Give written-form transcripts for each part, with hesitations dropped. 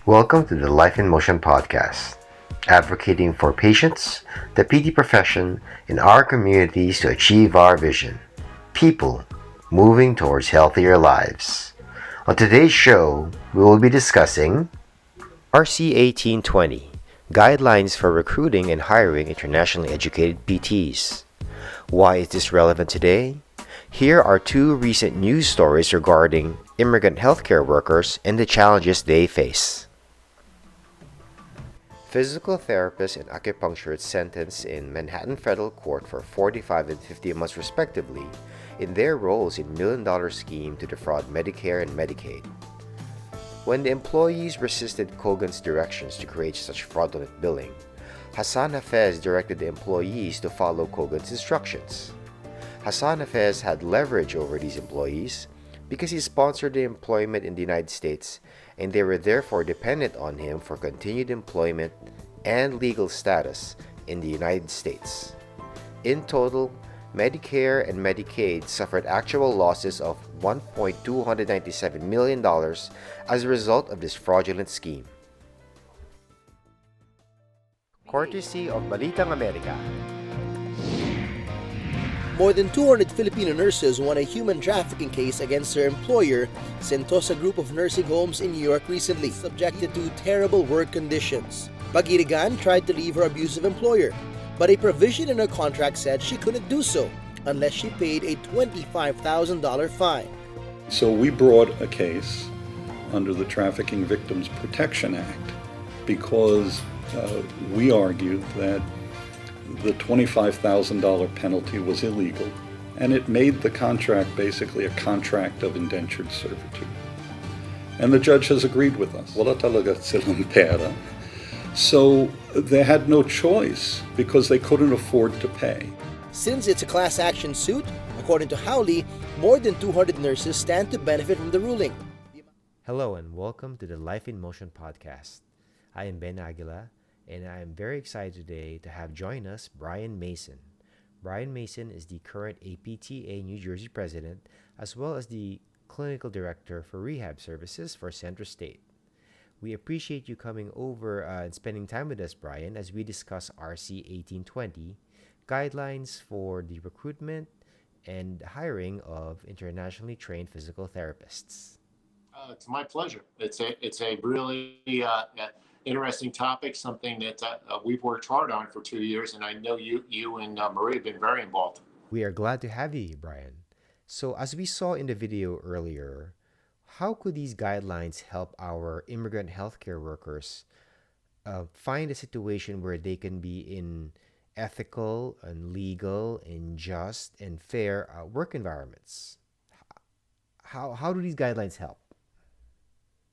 Welcome to the Life in Motion podcast, advocating for patients, the PT profession, and our communities to achieve our vision. People moving towards healthier lives. On today's show, we will be discussing RC 1820, Guidelines for Recruiting and Hiring Internationally Educated PTs. Why is this relevant today? Here are two recent news stories regarding immigrant healthcare workers and the challenges they face. Physical therapists and acupuncturists sentenced in Manhattan Federal Court for 45 and 50 months respectively in their roles in million-dollar scheme to defraud Medicare and Medicaid. When the employees resisted Kogan's directions to create such fraudulent billing, Hassan Hafez directed the employees to follow Kogan's instructions. Hassan Hafez had leverage over these employees because he sponsored their employment in the United States, and they were therefore dependent on him for continued employment and legal status in the United States. In total, Medicare and Medicaid suffered actual losses of $1.297 million as a result of this fraudulent scheme. Courtesy of Balitang America. More than 200 Filipino nurses won a human trafficking case against their employer, Sentosa Group of Nursing Homes in New York recently, subjected to terrible work conditions. Bagirigan tried to leave her abusive employer, but a provision in her contract said she couldn't do so unless she paid a $25,000 fine. So we brought a case under the Trafficking Victims Protection Act because we argued that the $25,000 penalty was illegal, and it made the contract basically a contract of indentured servitude. And the judge has agreed with us. Wala talaga silang pera. So they had no choice because they couldn't afford to pay. Since it's a class action suit, according to Howley, more than 200 nurses stand to benefit from the ruling. Hello and welcome to the Life in Motion podcast. I am Ben Aguila, and I am very excited today to have join us Brian Mason. Brian Mason is the current APTA New Jersey president, as well as the Clinical Director for Rehab Services for Centra State. We appreciate you coming over and spending time with us, Brian, as we discuss RC 1820, guidelines for the recruitment and hiring of internationally trained physical therapists. It's my pleasure. It's a really interesting topic, something that we've worked hard on for 2 years, and I know you and Marie have been very involved. We are glad to have you, Brian. So as we saw in the video earlier, how could these guidelines help our immigrant healthcare workers find a situation where they can be in ethical and legal and just and fair work environments? How do these guidelines help?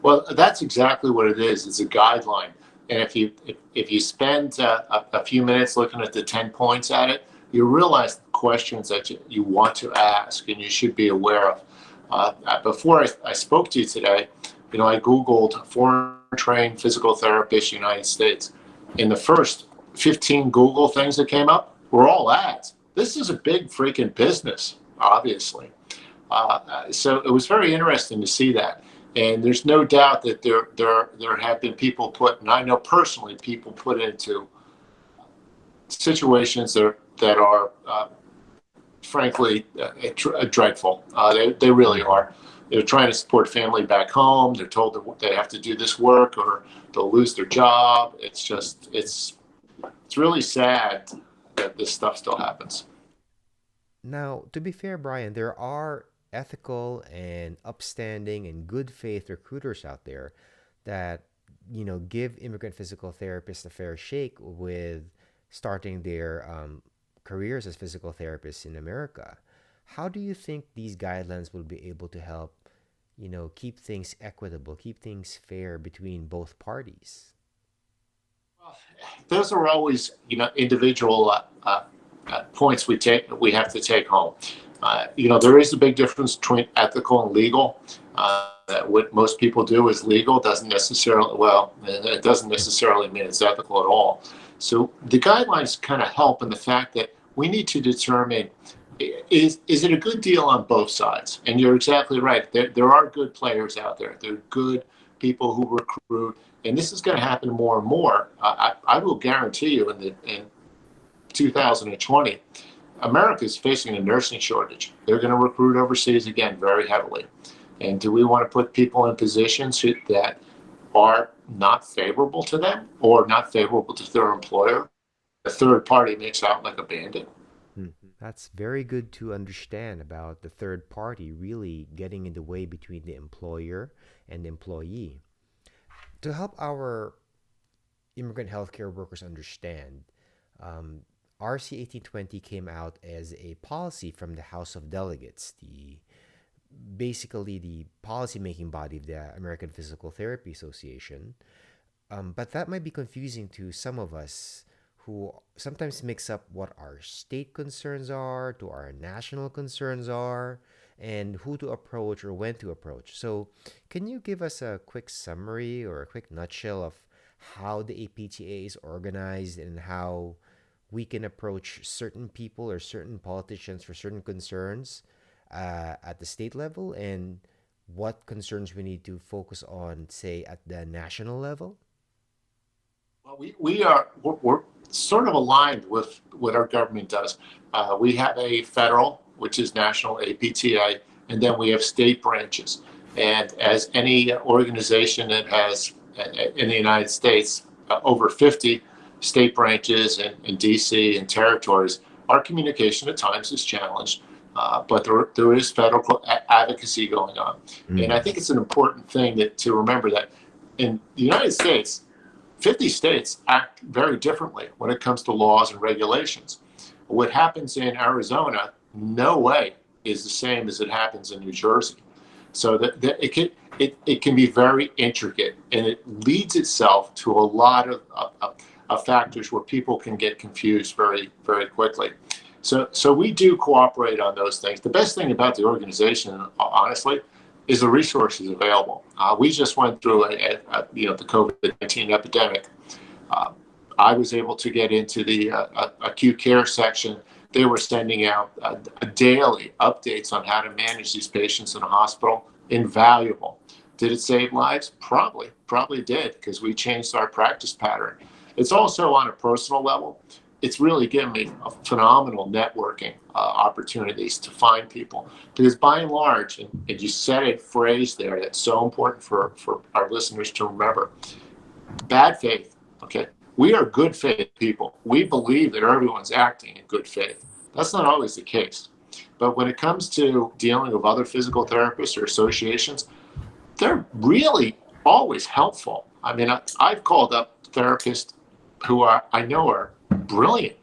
Well, that's exactly what it is. It's a guideline, and if you spend a few minutes looking at the 10 points at it, you realize the questions that you want to ask and you should be aware of. Before I spoke to you today, I Googled foreign trained physical therapist United States. In the first 15 Google things that came up were all ads. This is a big freaking business, obviously. So it was very interesting to see that. And there's no doubt that there have been people put, and I know personally people put into situations that are frankly dreadful. They really are. They're trying to support family back home. They're told that they have to do this work or they'll lose their job. It's really sad that this stuff still happens. Now, to be fair, Brian, there are ethical and upstanding and good faith recruiters out there that give immigrant physical therapists a fair shake with starting their careers as physical therapists in America. How do you think these guidelines will be able to help keep things equitable, keep things fair between both parties? Well, those are always individual points we have to take home. There is a big difference between ethical and legal. What most people do is legal. It doesn't necessarily mean it's ethical at all. So the guidelines kind of help in the fact that we need to determine, is it a good deal on both sides? And you're exactly right. There are good players out there. There are good people who recruit, and this is going to happen more and more. I will guarantee you in 2020, America is facing a nursing shortage. They're going to recruit overseas again very heavily. And do we want to put people in positions that are not favorable to them or not favorable to their employer? A third party makes out like a bandit. That's very good to understand about the third party really getting in the way between the employer and the employee. To help our immigrant healthcare workers understand, RC 1820 came out as a policy from the House of Delegates, basically the policy-making body of the American Physical Therapy Association. But that might be confusing to some of us who sometimes mix up what our state concerns are to our national concerns are and who to approach or when to approach. So can you give us a quick summary or a quick nutshell of how the APTA is organized and how we can approach certain people or certain politicians for certain concerns at the state level, and what concerns we need to focus on, say, at the national level? Well, we're sort of aligned with what our government does. We have a federal, which is national APTA, and then we have state branches. And as any organization that has in the United States over 50 state branches in DC and territories, our communication at times is challenged. But there is federal advocacy going on. And I think it's an important thing to remember that in the United States, 50 states act very differently when it comes to laws and regulations. What happens in Arizona, no way is the same as it happens in New Jersey. So that it can be very intricate, and it leads itself to a lot of factors where people can get confused very, very quickly. So we do cooperate on those things. The best thing about the organization, honestly, is the resources available. We just went through the COVID-19 epidemic. I was able to get into the acute care section. They were sending out daily updates on how to manage these patients in a hospital. Invaluable. Did it save lives? Probably did, because we changed our practice pattern. It's also on a personal level. It's really given me a phenomenal networking opportunities to find people, because by and large, and you said a phrase there that's so important for our listeners to remember, bad faith. Okay, we are good faith people. We believe that everyone's acting in good faith. That's not always the case. But when it comes to dealing with other physical therapists or associations, they're really always helpful. I mean, I've called up therapists who I know are brilliant,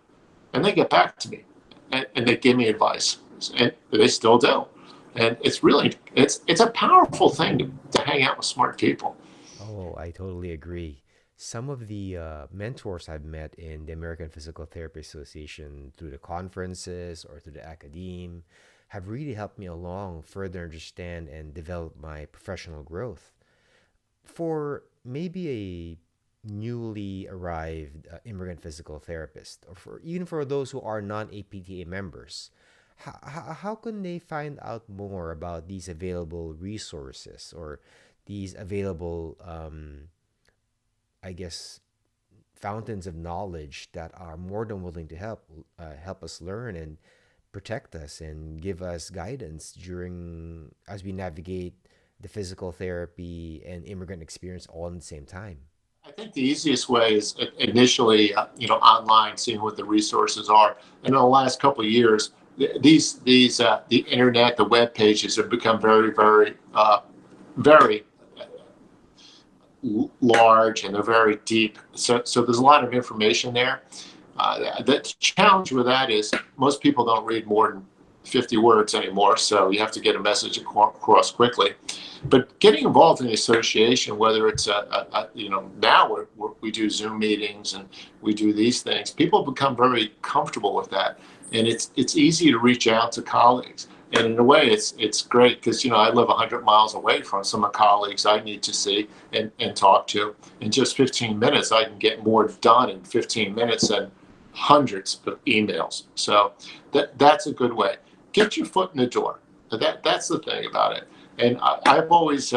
and they get back to me and they give me advice, and they still do. And it's a powerful thing to hang out with smart people. Oh, I totally agree. Some of the mentors I've met in the American Physical Therapy Association through the conferences or through the academe have really helped me along further understand and develop my professional growth. For maybe a newly arrived immigrant physical therapist, or even for those who are non-APTA members, how can they find out more about these available resources or these available, I guess, fountains of knowledge that are more than willing to help us learn and protect us and give us guidance during as we navigate the physical therapy and immigrant experience all at the same time? I think the easiest way is initially, online, seeing what the resources are. And in the last couple of years, the internet, the web pages have become very, very, very large, and they're very deep. So there's a lot of information there. The challenge with that is most people don't read more than 50 words anymore, so you have to get a message across quickly. But getting involved in the association, whether it's now we do Zoom meetings and we do these things, people become very comfortable with that, and it's easy to reach out to colleagues. And in a way, it's great because I live 100 miles away from some of the colleagues I need to see and talk to. In just 15 minutes, I can get more done in 15 minutes than hundreds of emails. So that's a good way. Get your foot in the door. That's the thing about it. And I've always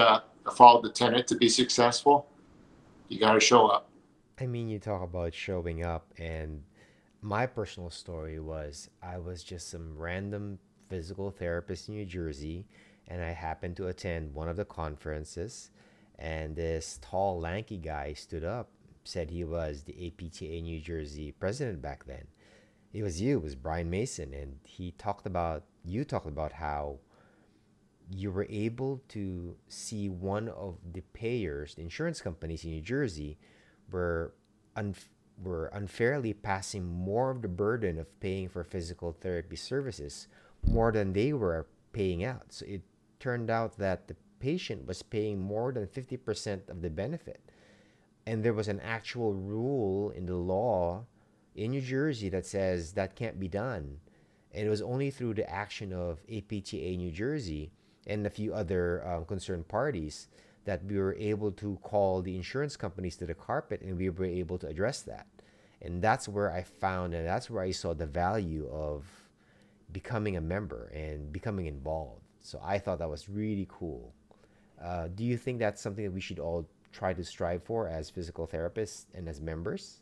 follow the tenet to be successful. You got to show up. I mean, you talk about showing up, and my personal story was I was just some random physical therapist in New Jersey, and I happened to attend one of the conferences, and this tall, lanky guy stood up, said he was the APTA New Jersey president back then. It was Brian Mason, and you talked about how you were able to see one of the payers, the insurance companies in New Jersey, were un- were unfairly passing more of the burden of paying for physical therapy services more than they were paying out. So it turned out that the patient was paying more than 50% of the benefit. And there was an actual rule in the law in New Jersey that says that can't be done. And it was only through the action of APTA New Jersey and a few other concerned parties that we were able to call the insurance companies to the carpet, and we were able to address that. And that's where I found, and that's where I saw the value of becoming a member and becoming involved. So I thought that was really cool. Do you think that's something that we should all try to strive for as physical therapists and as members?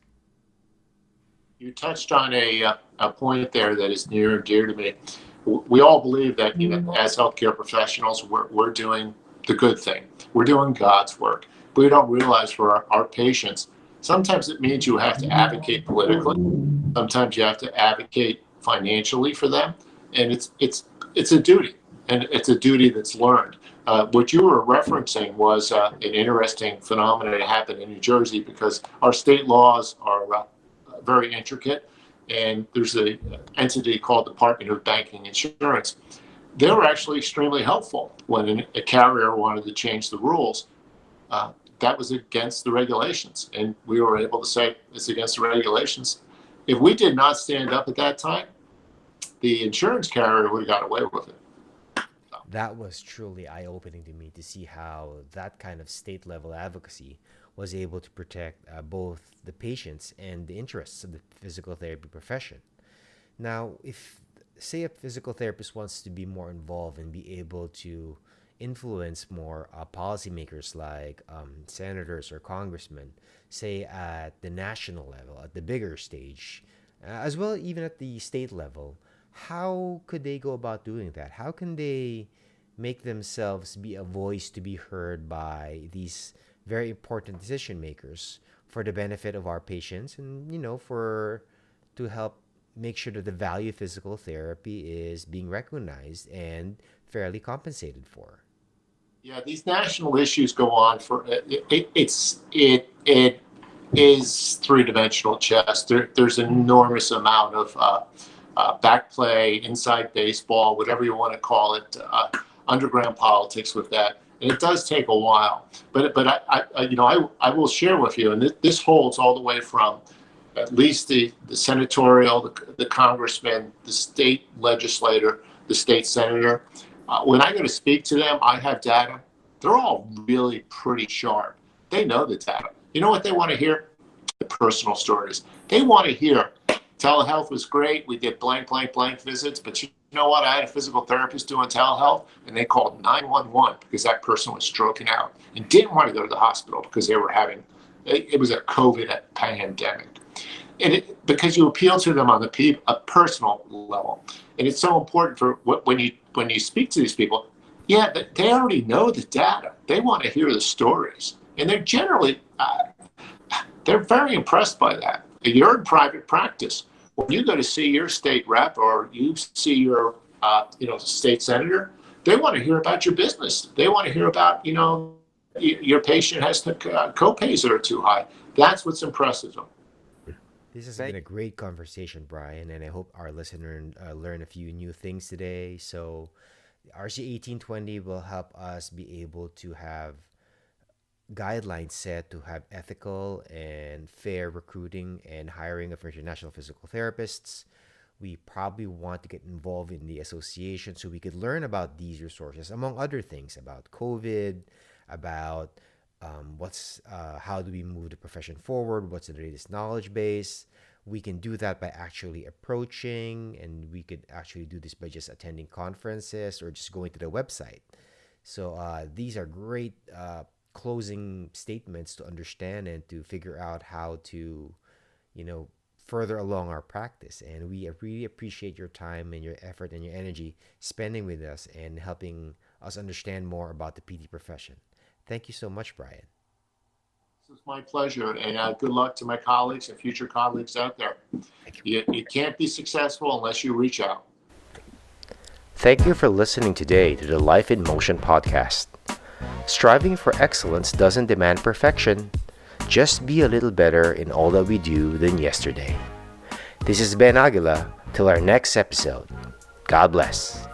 You touched on a point there that is near and dear to me. We all believe that, as healthcare professionals, we're doing the good thing. We're doing God's work. But we don't realize for our patients, sometimes it means you have to advocate politically. Sometimes you have to advocate financially for them, and it's a duty, and it's a duty that's learned. What you were referencing was an interesting phenomenon that happened in New Jersey because our state laws are very intricate, and there's an entity called Department of Banking Insurance. They were actually extremely helpful when a carrier wanted to change the rules. That was against the regulations, and we were able to say it's against the regulations. If we did not stand up at that time, the insurance carrier would have got away with it. That was truly eye opening to me to see how that kind of state level advocacy was able to protect both the patients and the interests of the physical therapy profession. Now, if, say, a physical therapist wants to be more involved and be able to influence more policymakers like senators or congressmen, say at the national level, at the bigger stage, as well even at the state level, how could they go about doing that? How can they make themselves be a voice to be heard by these very important decision makers for the benefit of our patients and, for to help make sure that the value of physical therapy is being recognized and fairly compensated for? Yeah, these national issues go on for it is three-dimensional chess. There's an enormous amount of back play, inside baseball, whatever you want to call it, underground politics with that, and it does take a while. But I will share with you, and this holds all the way from at least the senatorial, the congressman, the state legislator, the state senator. When I go to speak to them, I have data. They're all really pretty sharp. They know the data. You know what they want to hear? The personal stories. They want to hear telehealth was great. We did blank, blank, blank visits. But you know what? I had a physical therapist doing telehealth, and they called 911 because that person was stroking out and didn't want to go to the hospital because they were having, it was a COVID pandemic. And because you appeal to them on a personal level. And it's so important for when you speak to these people, yeah, they already know the data. They want to hear the stories. And they're generally, they're very impressed by that. You're in private practice. When you go to see your state rep or you see your, state senator, they want to hear about your business. They want to hear about, your patient has co-pays that are too high. That's what's impressive them. This has been a great conversation, Brian, and I hope our listeners learn a few new things today. So, RC 1820 will help us be able to have guidelines set to have ethical and fair recruiting and hiring of international physical therapists. We probably want to get involved in the association so we could learn about these resources, among other things, about COVID, about how do we move the profession forward, what's the latest knowledge base. We can do that by actually approaching, and we could actually do this by just attending conferences or just going to the website. So these are great closing statements to understand and to figure out how to, further along our practice. And we really appreciate your time and your effort and your energy spending with us and helping us understand more about the PT profession. Thank you so much, Brian. It's my pleasure, and good luck to my colleagues and future colleagues out there. You can't be successful unless you reach out. Thank you for listening today to the Life in Motion podcast. Striving for excellence doesn't demand perfection. Just be a little better in all that we do than yesterday. This is Ben Aguila. Till our next episode. God bless.